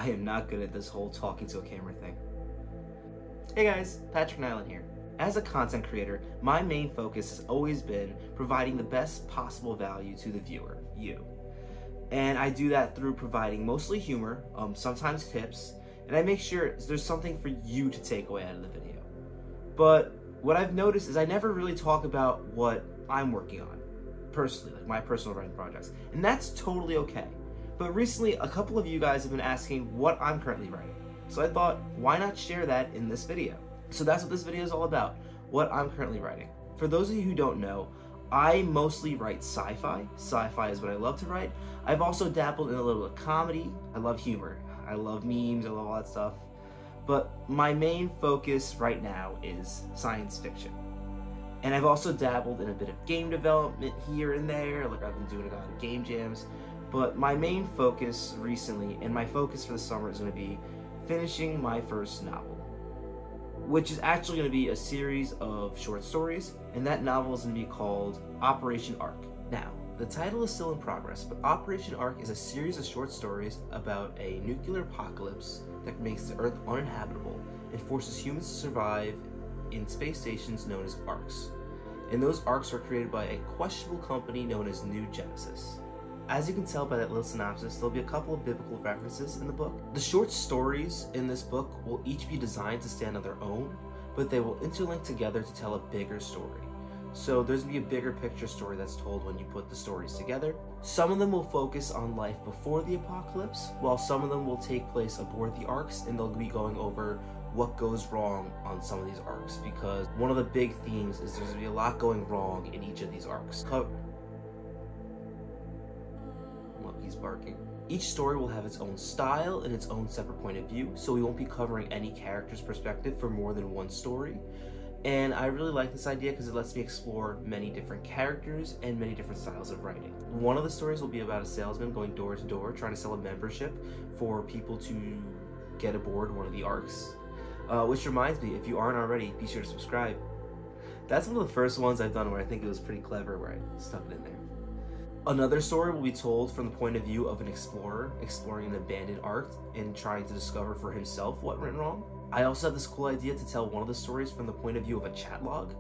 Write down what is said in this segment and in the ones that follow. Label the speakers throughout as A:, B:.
A: I am not good at this whole talking to a camera thing. Hey guys, Patrick Nyland here. As a content creator, my main focus has always been providing the best possible value to the viewer, you. And I do that through providing mostly humor, sometimes tips, and I make sure there's something for you to take away out of the video. But what I've noticed is I never really talk about what I'm working on, personally, like my personal writing projects, and that's totally okay. But recently, a couple of you guys have been asking what I'm currently writing. So I thought, why not share that in this video? So that's what this video is all about, what I'm currently writing. For those of you who don't know, I mostly write sci-fi. Sci-fi is what I love to write. I've also dabbled in a little bit of comedy. I love humor. I love memes, I love all that stuff. But my main focus right now is science fiction. And I've also dabbled in a bit of game development here and there, like I've been doing a lot of game jams. But my main focus recently, and my focus for the summer, is going to be finishing my first novel, which is actually going to be a series of short stories, and that novel is going to be called Operation Ark. Now, the title is still in progress, but Operation Ark is a series of short stories about a nuclear apocalypse that makes the Earth uninhabitable and forces humans to survive in space stations known as Arks. And those Arks were created by a questionable company known as New Genesis. As you can tell by that little synopsis, there'll be a couple of biblical references in the book. The short stories in this book will each be designed to stand on their own, but they will interlink together to tell a bigger story. So there's going to be a bigger picture story that's told when you put the stories together. Some of them will focus on life before the apocalypse, while some of them will take place aboard the Arks, and they'll be going over what goes wrong on some of these Arks, because one of the big themes is there's going to be a lot going wrong in each of these Arks. He's barking. Each story will have its own style and its own separate point of view, so we won't be covering any character's perspective for more than one story. And I really like this idea because it lets me explore many different characters and many different styles of writing. One of the stories will be about a salesman going door to door trying to sell a membership for people to get aboard one of the Arks. Which reminds me, if you aren't already, be sure to subscribe. That's one of the first ones I've done where I think it was pretty clever where I stuck it in there. Another story will be told from the point of view of an explorer exploring an abandoned Ark and trying to discover for himself what went wrong. I also have this cool idea to tell one of the stories from the point of view of a chat log.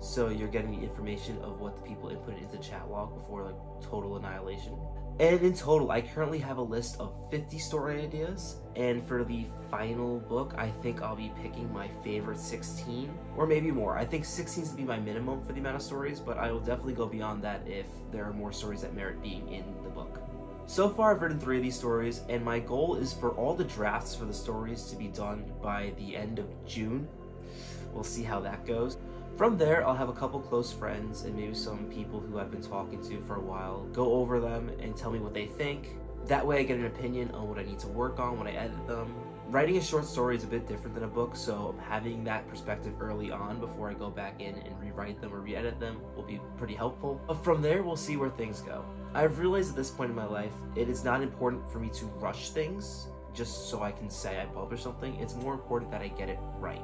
A: So you're getting the information of what the people inputted into the chat log before like total annihilation. And in total, I currently have a list of 50 story ideas. And for the final book, I think I'll be picking my favorite 16 or maybe more. I think 16 is to be my minimum for the amount of stories, but I will definitely go beyond that if there are more stories that merit being in the book. So far, I've written 3 of these stories, and my goal is for all the drafts for the stories to be done by the end of June. We'll see how that goes. From there, I'll have a couple close friends and maybe some people who I've been talking to for a while go over them and tell me what they think. That way I get an opinion on what I need to work on when I edit them. Writing a short story is a bit different than a book, so having that perspective early on before I go back in and rewrite them or re-edit them will be pretty helpful. But from there, we'll see where things go. I've realized at this point in my life, it is not important for me to rush things just so I can say I published something. It's more important that I get it right.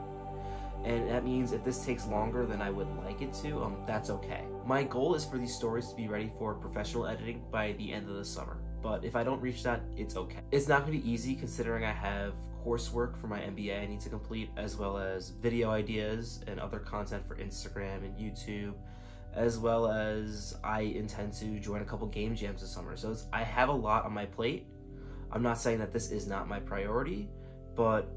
A: And that means if this takes longer than I would like it to, that's okay. My goal is for these stories to be ready for professional editing by the end of the summer. But if I don't reach that, it's okay. It's not going to be easy considering I have coursework for my MBA I need to complete, as well as video ideas and other content for Instagram and YouTube, as well as I intend to join a couple game jams this summer. So I have a lot on my plate. I'm not saying that this is not my priority, but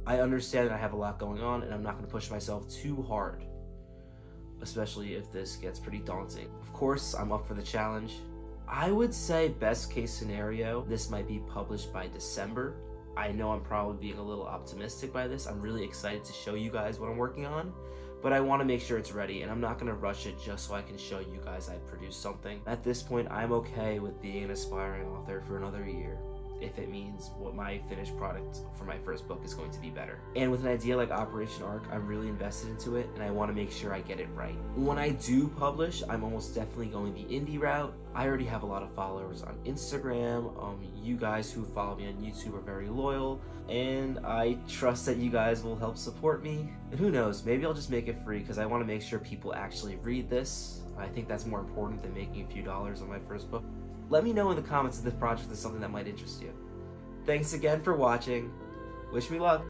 A: I understand that I have a lot going on and I'm not going to push myself too hard, especially if this gets pretty daunting. Of course, I'm up for the challenge. I would say best case scenario, this might be published by December. I know I'm probably being a little optimistic by this. I'm really excited to show you guys what I'm working on, but I want to make sure it's ready, and I'm not going to rush it just so I can show you guys I produced something. At this point, I'm okay with being an aspiring author for another year, if it means what my finished product for my first book is going to be better. And with an idea like Operation Ark, I'm really invested into it and I want to make sure I get it right. When I do publish, I'm almost definitely going the indie route. I already have a lot of followers on Instagram. You guys who follow me on YouTube are very loyal, and I trust that you guys will help support me. And who knows, maybe I'll just make it free because I want to make sure people actually read this. I think that's more important than making a few dollars on my first book. Let me know in the comments if this project is something that might interest you. Thanks again for watching. Wish me luck.